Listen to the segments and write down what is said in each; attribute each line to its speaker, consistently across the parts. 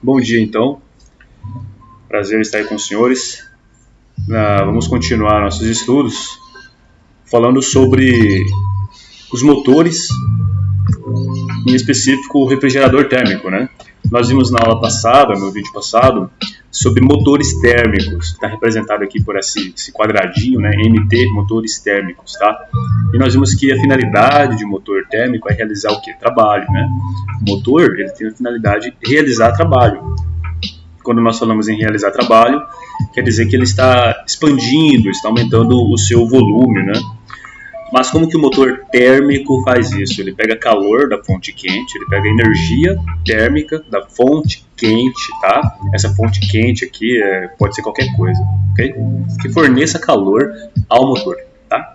Speaker 1: Bom dia, então. Prazer estar aí com os senhores. Vamos continuar nossos estudos falando sobre os motores, em específico o refrigerador térmico, né? Nós vimos na aula passada, no vídeo passado, sobre motores térmicos. Está representado aqui por esse quadradinho, né? MT, motores térmicos, tá? E nós vimos que a finalidade de um motor térmico é realizar o quê? Trabalho, né? O motor, ele tem a finalidade de realizar trabalho. Quando nós falamos em realizar trabalho, quer dizer que ele está expandindo, está aumentando o seu volume, né? Mas como que o motor térmico faz isso? Ele pega calor da fonte quente, ele pega energia térmica da fonte quente, tá? Essa fonte quente aqui pode ser qualquer coisa, ok? Que forneça calor ao motor, tá?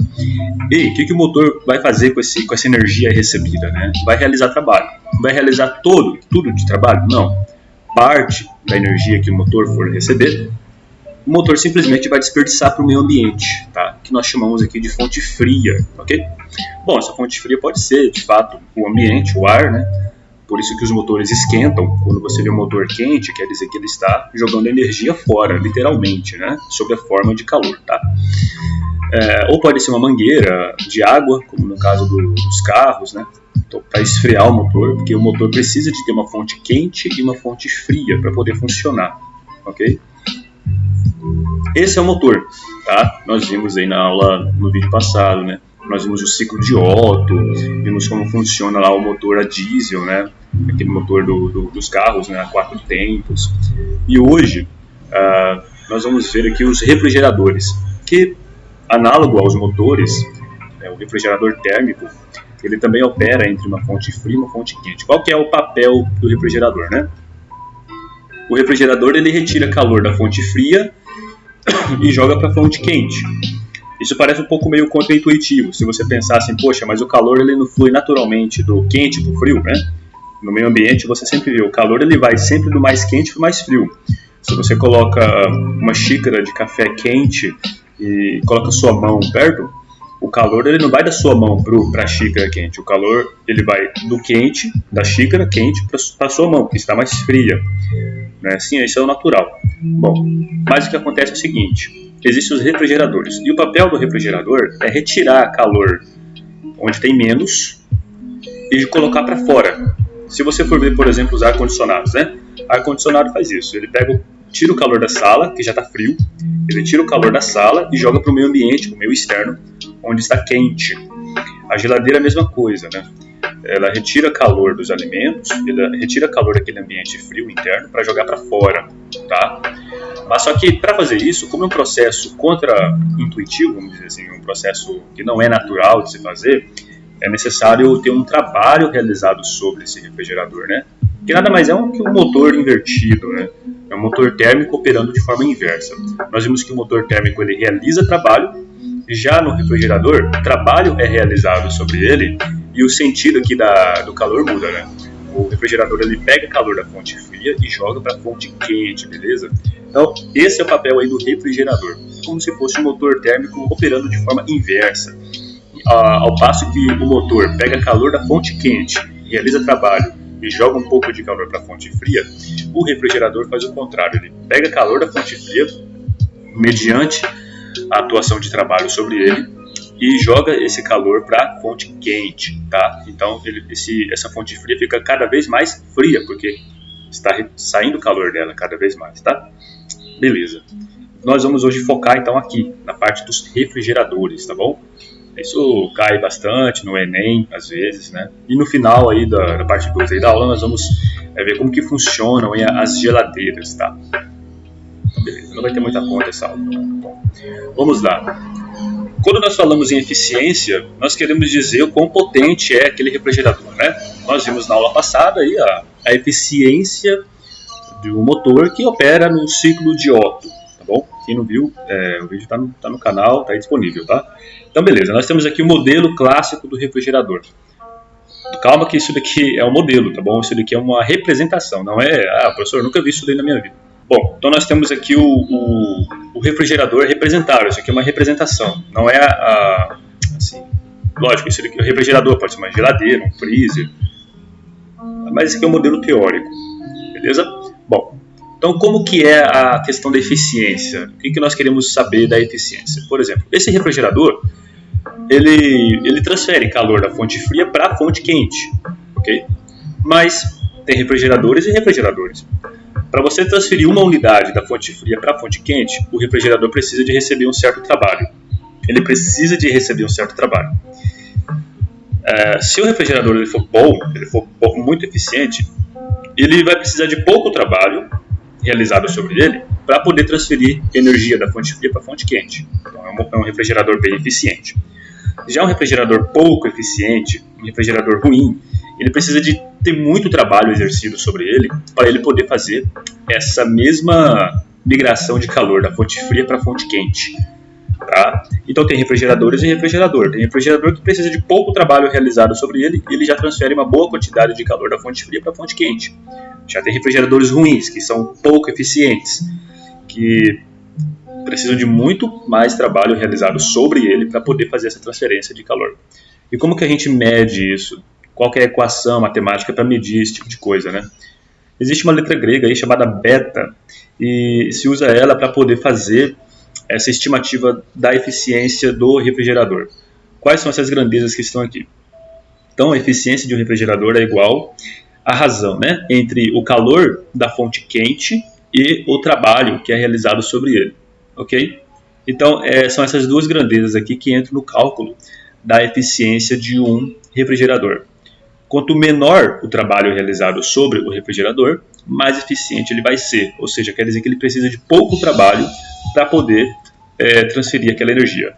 Speaker 1: E o que o motor vai fazer com essa energia recebida, né? Vai realizar trabalho. Vai realizar tudo de trabalho? Não. Parte da energia que o motor for receber, o motor simplesmente vai desperdiçar para o meio ambiente, tá? Que nós chamamos aqui de fonte fria, ok? Bom, essa fonte fria pode ser, de fato, o ambiente, o ar, né? Por isso que os motores esquentam. Quando você vê um motor quente, quer dizer que ele está jogando energia fora, literalmente, né? Sob a forma de calor, tá? Ou pode ser uma mangueira de água, como no caso dos carros, né? Então, para esfriar o motor, porque o motor precisa de ter uma fonte quente e uma fonte fria para poder funcionar, ok? Esse é o motor, tá? Nós vimos aí na aula, no vídeo passado, né? Nós vimos o ciclo de Otto, vimos como funciona lá o motor a diesel, né? Aquele motor dos carros, né? A 4 tempos. E hoje, nós vamos ver aqui os refrigeradores, que, análogo aos motores, o refrigerador térmico, ele também opera entre uma fonte fria e uma fonte quente. Qual que é o papel do refrigerador, né? O refrigerador, ele retira calor da fonte fria e joga para a fonte quente. Isso parece um pouco meio contraintuitivo, se você pensar assim, poxa, mas o calor ele não flui naturalmente do quente para o frio, né? No meio ambiente você sempre vê, o calor ele vai sempre do mais quente para o mais frio. Se você coloca uma xícara de café quente e coloca sua mão perto, o calor ele não vai da sua mão para a xícara quente, o calor ele vai do quente, da xícara quente para a sua mão, que está mais fria. Né? Sim, isso é o natural. Bom, mas o que acontece é o seguinte, existem os refrigeradores, e o papel do refrigerador é retirar calor onde tem menos e colocar para fora. Se você for ver, por exemplo, os ar-condicionados, né? Ar-condicionado faz isso, ele tira o calor da sala, que já está frio, ele tira o calor da sala e joga para o meio ambiente, para o meio externo, onde está quente. A geladeira é a mesma coisa, né? Ela retira calor dos alimentos, ela retira calor daquele ambiente frio interno para jogar para fora, tá? Mas só que para fazer isso, como é um processo contra-intuitivo, vamos dizer assim, um processo que não é natural de se fazer, é necessário ter um trabalho realizado sobre esse refrigerador, né? Que nada mais é que um motor invertido, né? É um motor térmico operando de forma inversa. Nós vimos que o motor térmico ele realiza trabalho, já no refrigerador, o trabalho é realizado sobre ele e o sentido aqui do calor muda, né? O refrigerador ele pega calor da fonte fria e joga para a fonte quente, beleza? Então, esse é o papel aí do refrigerador, como se fosse um motor térmico operando de forma inversa. Ao passo que o motor pega calor da fonte quente, realiza trabalho e joga um pouco de calor para a fonte fria, o refrigerador faz o contrário, ele pega calor da fonte fria, mediante a atuação de trabalho sobre ele, e joga esse calor para a fonte quente, tá? Então essa fonte fria fica cada vez mais fria, porque está saindo calor dela cada vez mais, tá? Beleza. Nós vamos hoje focar então aqui, na parte dos refrigeradores, tá bom? Isso cai bastante no Enem, às vezes, né? E no final aí da parte 2 aí da aula nós vamos ver como que funcionam aí as geladeiras, tá? Beleza, não vai ter muita conta essa aula. Bom, vamos lá. Quando nós falamos em eficiência, nós queremos dizer o quão potente é aquele refrigerador, né? Nós vimos na aula passada aí a eficiência de um motor que opera no ciclo de Otto, tá bom? Quem não viu, o vídeo tá no canal, está disponível, tá? Então, beleza, nós temos aqui o modelo clássico do refrigerador. Calma que isso daqui é um modelo, tá bom? Isso daqui é uma representação, não é... professor, eu nunca vi isso daí na minha vida. Bom, então nós temos aqui o refrigerador representado, isso aqui é uma representação, não é assim, lógico, isso daqui é um refrigerador, pode ser uma geladeira, um freezer, mas esse aqui é um modelo teórico, beleza? Bom, então como que é a questão da eficiência? O que nós queremos saber da eficiência? Por exemplo, esse refrigerador, ele transfere calor da fonte fria para a fonte quente, ok? Mas tem refrigeradores e refrigeradores. Para você transferir uma unidade da fonte fria para a fonte quente, o refrigerador precisa de receber um certo trabalho. Ele precisa de receber um certo trabalho. Se o refrigerador ele for bom, muito eficiente, ele vai precisar de pouco trabalho realizado sobre ele para poder transferir energia da fonte fria para a fonte quente. Então é um refrigerador bem eficiente. Já um refrigerador pouco eficiente, um refrigerador ruim, ele precisa de ter muito trabalho exercido sobre ele para ele poder fazer essa mesma migração de calor da fonte fria para a fonte quente. Tá? Então tem refrigeradores e refrigerador. Tem refrigerador que precisa de pouco trabalho realizado sobre ele e ele já transfere uma boa quantidade de calor da fonte fria para a fonte quente. Já tem refrigeradores ruins, que são pouco eficientes, que precisam de muito mais trabalho realizado sobre ele para poder fazer essa transferência de calor. E como que a gente mede isso? Qual que é a equação matemática para medir esse tipo de coisa, né? Existe uma letra grega aí chamada beta e se usa ela para poder fazer essa estimativa da eficiência do refrigerador. Quais são essas grandezas que estão aqui? Então, a eficiência de um refrigerador é igual à razão, né, entre o calor da fonte quente e o trabalho que é realizado sobre ele. Ok? Então, são essas duas grandezas aqui que entram no cálculo da eficiência de um refrigerador. Quanto menor o trabalho realizado sobre o refrigerador, mais eficiente ele vai ser. Ou seja, quer dizer que ele precisa de pouco trabalho para poder transferir aquela energia.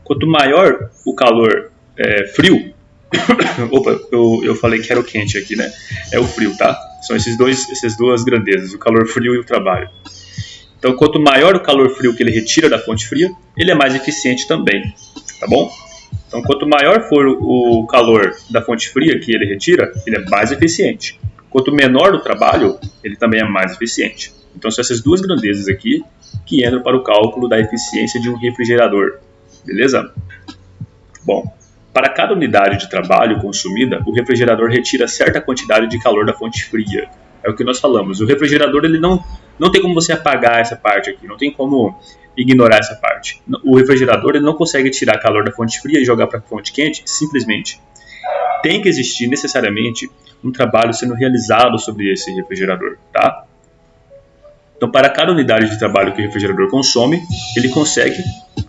Speaker 1: Quanto maior o calor frio, opa, eu falei que era o quente aqui, né? É o frio, tá? São essas duas grandezas, o calor frio e o trabalho. Então, quanto maior o calor frio que ele retira da fonte fria, ele é mais eficiente também, tá bom? Então, quanto maior for o calor da fonte fria que ele retira, ele é mais eficiente. Quanto menor o trabalho, ele também é mais eficiente. Então, são essas duas grandezas aqui que entram para o cálculo da eficiência de um refrigerador. Beleza? Bom, para cada unidade de trabalho consumida, o refrigerador retira certa quantidade de calor da fonte fria. É o que nós falamos. O refrigerador ele não tem como você apagar essa parte aqui, não tem como ignorar essa parte. O refrigerador ele não consegue tirar calor da fonte fria e jogar para a fonte quente, simplesmente. Tem que existir necessariamente um trabalho sendo realizado sobre esse refrigerador, tá? Então, para cada unidade de trabalho que o refrigerador consome, ele consegue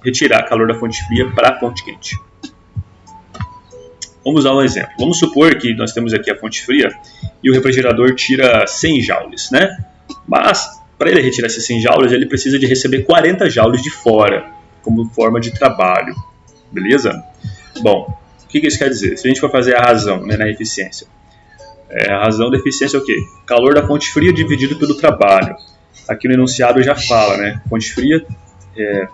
Speaker 1: retirar calor da fonte fria para a fonte quente. Vamos dar um exemplo. Vamos supor que nós temos aqui a fonte fria e o refrigerador tira 100 joules, né? Mas, para ele retirar esses 100 joules, ele precisa de receber 40 joules de fora, como forma de trabalho. Beleza? Bom, o que isso quer dizer? Se a gente for fazer a razão, né, na eficiência. A razão da eficiência é o quê? Calor da fonte fria dividido pelo trabalho. Aqui no enunciado já fala, né? Fonte fria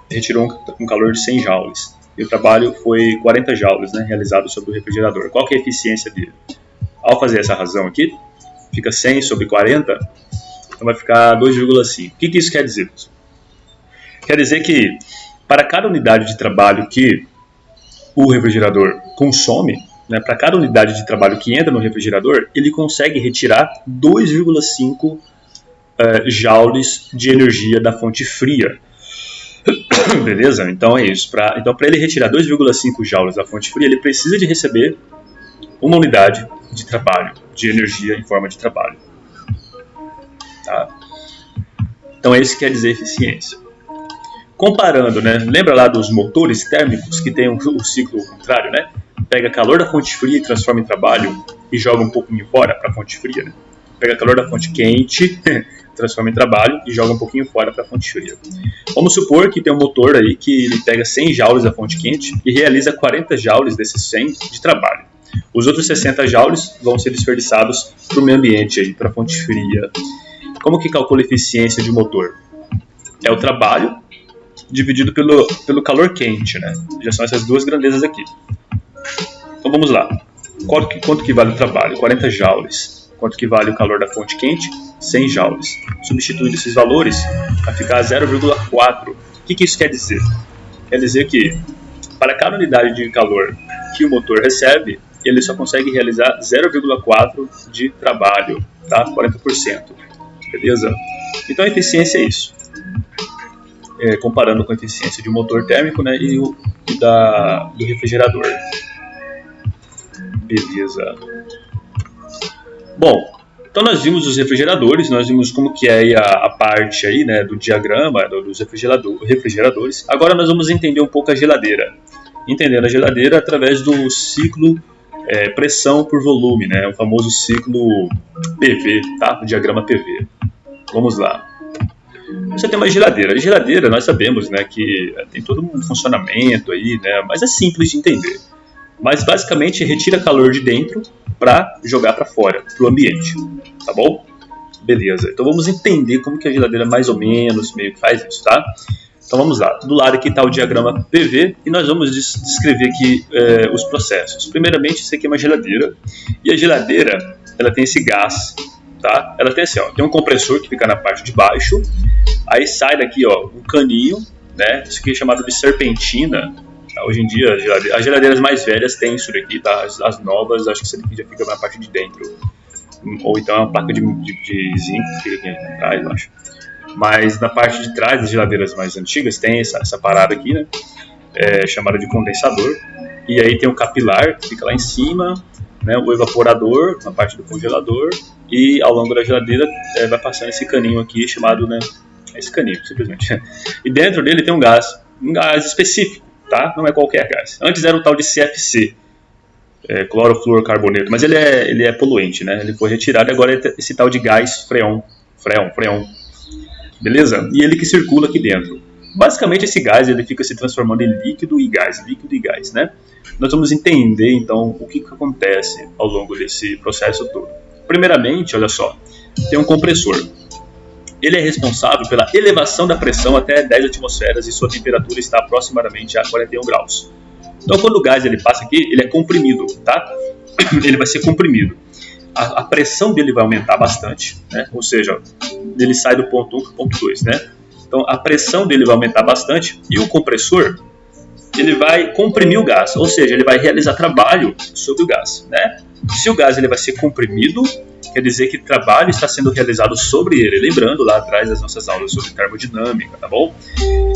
Speaker 1: retirou um calor de 100 joules. E o trabalho foi 40 joules, né, realizado sobre o refrigerador. Qual que é a eficiência dele? Ao fazer essa razão aqui, fica 100 sobre 40, então vai ficar 2,5. O que isso quer dizer? Quer dizer que para cada unidade de trabalho que o refrigerador consome, né, para cada unidade de trabalho que entra no refrigerador, ele consegue retirar 2,5 joules de energia da fonte fria. Beleza? Então é isso. Então, para ele retirar 2,5 joules da fonte fria, ele precisa de receber uma unidade de trabalho, de energia em forma de trabalho. Tá? Então é isso que quer dizer eficiência. Comparando, né? Lembra lá dos motores térmicos que tem o ciclo contrário, né? Pega calor da fonte fria e transforma em trabalho e joga um pouquinho fora para a fonte fria, né? Pega calor da fonte quente, transforma em trabalho e joga um pouquinho fora para a fonte fria. Vamos supor que tem um motor aí que ele pega 100 joules da fonte quente e realiza 40 joules desses 100 de trabalho. Os outros 60 joules vão ser desperdiçados para o meio ambiente, para a fonte fria. Como que calcula a eficiência de um motor? É o trabalho dividido pelo calor quente, né? Já são essas duas grandezas aqui. Então vamos lá. Quanto que vale o trabalho? 40 joules. Quanto que vale o calor da fonte quente? 100 joules. Substituindo esses valores, vai ficar 0,4. O que isso quer dizer? Quer dizer que para cada unidade de calor que o motor recebe, ele só consegue realizar 0,4 de trabalho, tá? 40%. beleza? Então a eficiência é isso. Comparando com a eficiência de um motor térmico, né, e do refrigerador. Beleza. Bom, então nós vimos os refrigeradores, nós vimos como que é a parte aí, né, do diagrama dos refrigeradores. Agora nós vamos entender um pouco a geladeira. Entendendo a geladeira através do ciclo pressão por volume, né, o famoso ciclo PV, tá? O diagrama PV. Vamos lá. Você tem uma geladeira. A geladeira, nós sabemos, né, que tem todo um funcionamento aí, né, mas é simples de entender. Mas basicamente retira calor de dentro para jogar para fora, para o ambiente, tá bom? Beleza. Então vamos entender como que a geladeira mais ou menos meio que faz isso, tá? Então vamos lá. Do lado aqui está o diagrama PV e nós vamos descrever aqui os processos. Primeiramente, isso aqui é uma geladeira e a geladeira ela tem esse gás. Tá? Ela tem assim, ó, tem um compressor que fica na parte de baixo, aí sai daqui, ó, um caninho, né? Isso aqui é chamado de serpentina. Tá? Hoje em dia as geladeiras mais velhas têm isso daqui, tá? As novas, acho que isso daqui já fica na parte de dentro, ou então é uma placa de zinco que fica aqui atrás, eu acho. Mas na parte de trás das geladeiras mais antigas tem essa parada aqui, né? Chamada de condensador, e aí tem o capilar que fica lá em cima, né? O evaporador na parte do congelador. E ao longo da geladeira vai passando esse caninho aqui chamado, né, esse caninho, simplesmente. E dentro dele tem um gás específico, tá? Não é qualquer gás. Antes era o tal de CFC, clorofluorcarboneto, mas ele é poluente, né? Ele foi retirado e agora é esse tal de gás freon. Beleza? E ele que circula aqui dentro. Basicamente esse gás ele fica se transformando em líquido e gás, né? Nós vamos entender então o que acontece ao longo desse processo todo. Primeiramente, olha só, tem um compressor. Ele é responsável pela elevação da pressão até 10 atmosferas e sua temperatura está aproximadamente a 41 graus. Então, quando o gás ele passa aqui, ele é comprimido, tá? Ele vai ser comprimido. A pressão dele vai aumentar bastante, né? Ou seja, ele sai do ponto 1 para o ponto 2, né? Então, a pressão dele vai aumentar bastante e o compressor ele vai comprimir o gás, ou seja, ele vai realizar trabalho sobre o gás, né? Se o gás ele vai ser comprimido, quer dizer que trabalho está sendo realizado sobre ele. Lembrando lá atrás das nossas aulas sobre termodinâmica, tá bom?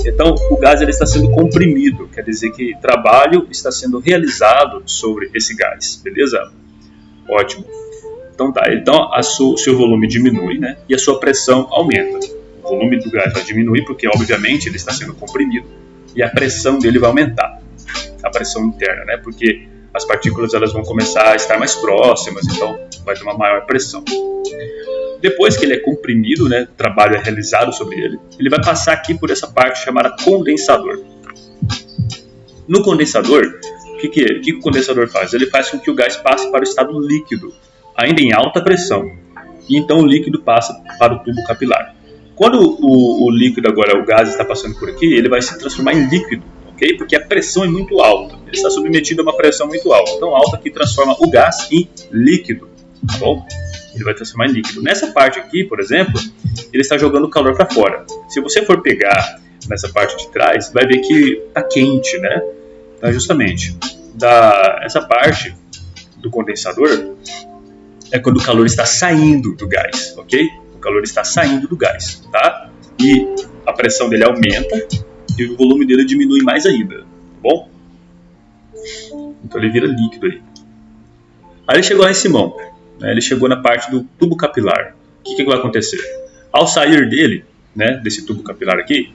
Speaker 1: Então, o gás ele está sendo comprimido, quer dizer que trabalho está sendo realizado sobre esse gás, beleza? Ótimo. Então tá, então seu volume diminui, né? E a sua pressão aumenta. O volume do gás vai diminuir porque, obviamente, ele está sendo comprimido e a pressão dele vai aumentar, a pressão interna, né? Porque as partículas elas vão começar a estar mais próximas, então vai ter uma maior pressão. Depois que ele é comprimido, né, o trabalho é realizado sobre ele, ele vai passar aqui por essa parte chamada condensador. No condensador, o que o condensador faz? Ele faz com que o gás passe para o estado líquido, ainda em alta pressão, e então o líquido passa para o tubo capilar. Quando o líquido agora, o gás está passando por aqui, ele vai se transformar em líquido, ok? Porque a pressão é muito alta, ele está submetido a uma pressão muito alta, tão alta que transforma o gás em líquido, tá bom? Ele vai transformar em líquido. Nessa parte aqui, por exemplo, ele está jogando calor para fora. Se você for pegar nessa parte de trás, vai ver que está quente, né? Então, justamente, essa parte do condensador é quando o calor está saindo do gás, ok? O calor está saindo do gás, tá? E a pressão dele aumenta e o volume dele diminui mais ainda, tá bom? Então ele vira líquido aí. Aí ele chegou lá em cima, né? Ele chegou na parte do tubo capilar. O que vai acontecer? Ao sair dele, né, desse tubo capilar aqui,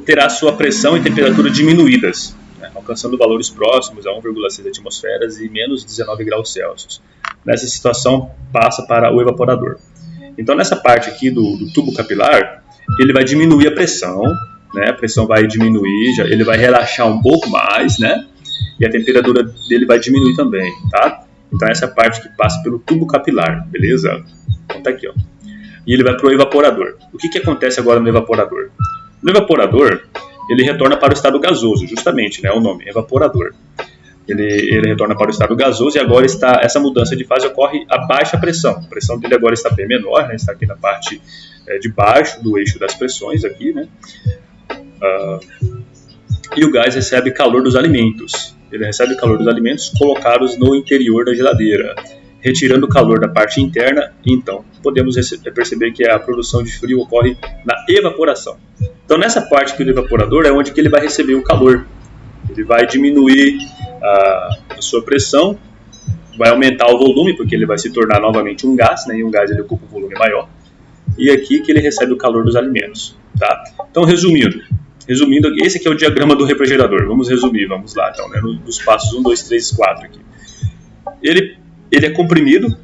Speaker 1: terá sua pressão e temperatura diminuídas, né, alcançando valores próximos a 1,6 atmosferas e menos 19 graus Celsius. Nessa situação, passa para o evaporador. Então, nessa parte aqui do tubo capilar, ele vai diminuir a pressão, né? A pressão vai diminuir, ele vai relaxar um pouco mais, né? E a temperatura dele vai diminuir também, tá? Então, essa parte que passa pelo tubo capilar, beleza? Então, tá aqui, ó. E ele vai para o evaporador. O que acontece agora no evaporador? No evaporador, ele retorna para o estado gasoso, justamente, né? O nome, evaporador. Ele retorna para o estado gasoso e agora essa mudança de fase ocorre a baixa pressão. A pressão dele agora está bem menor, né? Está aqui na parte de baixo do eixo das pressões aqui, né? E o gás recebe calor dos alimentos. Ele recebe calor dos alimentos colocados no interior da geladeira, retirando o calor da parte interna, então podemos perceber que a produção de frio ocorre na evaporação. Então nessa parte aqui do evaporador é onde que ele vai receber o calor. Ele vai diminuir a sua pressão, vai aumentar o volume, porque ele vai se tornar novamente um gás, né? E um gás ele ocupa um volume maior. E aqui que ele recebe o calor dos alimentos. Tá? Então resumindo, esse aqui é o diagrama do refrigerador. Vamos resumir, vamos lá então, né? Nos passos 1, 2, 3, 4 aqui. Ele é comprimido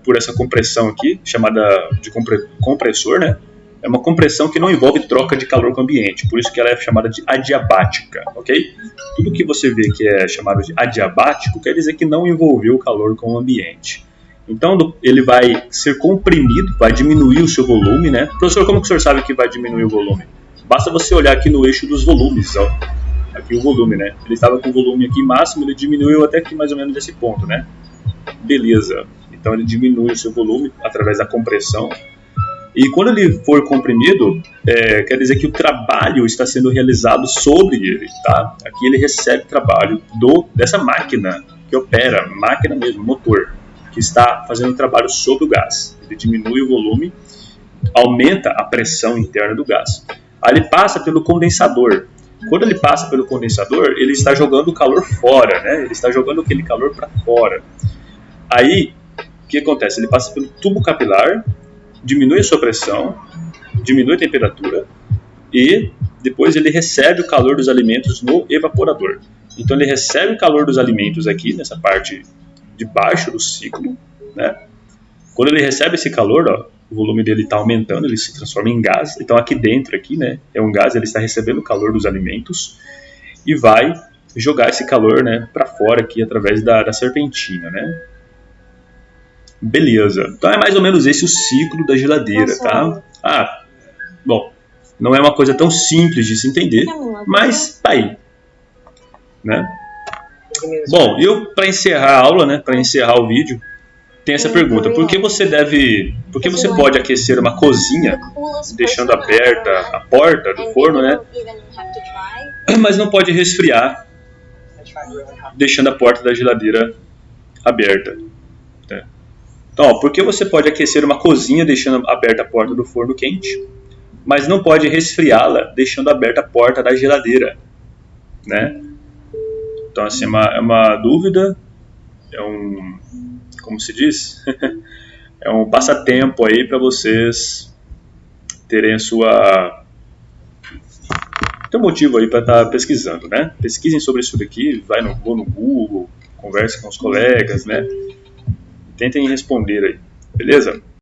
Speaker 1: por essa compressão aqui, chamada de compressor, né? É uma compressão que não envolve troca de calor com o ambiente, por isso que ela é chamada de adiabática, ok? Tudo que você vê que é chamado de adiabático quer dizer que não envolveu o calor com o ambiente. Então ele vai ser comprimido, vai diminuir o seu volume, né? Professor, como que o senhor sabe que vai diminuir o volume? Basta você olhar aqui no eixo dos volumes, ó. Aqui o volume, né? Ele estava com o volume aqui máximo, ele diminuiu até aqui mais ou menos esse ponto, né? Beleza. Então ele diminui o seu volume através da compressão. E quando ele for comprimido, quer dizer que o trabalho está sendo realizado sobre ele, tá? Aqui ele recebe trabalho dessa máquina que opera, máquina mesmo, motor, que está fazendo trabalho sobre o gás. Ele diminui o volume, aumenta a pressão interna do gás. Aí ele passa pelo condensador. Quando ele passa pelo condensador, ele está jogando o calor fora, né? Ele está jogando aquele calor para fora. Aí, o que acontece? Ele passa pelo tubo capilar, diminui a sua pressão, diminui a temperatura e depois ele recebe o calor dos alimentos no evaporador. Então ele recebe o calor dos alimentos aqui, nessa parte de baixo do ciclo, né? Quando ele recebe esse calor, ó, o volume dele está aumentando, ele se transforma em gás. Então aqui dentro, aqui, né, é um gás, ele está recebendo o calor dos alimentos e vai jogar esse calor, né, para fora aqui através da serpentina, né? Beleza. Então é mais ou menos esse o ciclo da geladeira, tá? Bom, não é uma coisa tão simples de se entender, mas tá aí, né? Bom, eu para encerrar a aula, né, para encerrar o vídeo, tem essa pergunta: por que você pode aquecer uma cozinha deixando aberta a porta do forno, né? Mas não pode resfriar deixando a porta da geladeira aberta, né? Então, ó, por que você pode aquecer uma cozinha deixando aberta a porta do forno quente, mas não pode resfriá-la deixando aberta a porta da geladeira, né? Então, assim, é uma dúvida, como se diz? É um passatempo aí para vocês terem tem um motivo aí para estar pesquisando, né? Pesquisem sobre isso daqui, vou no Google, converse com os colegas, né? Tentem responder aí, beleza?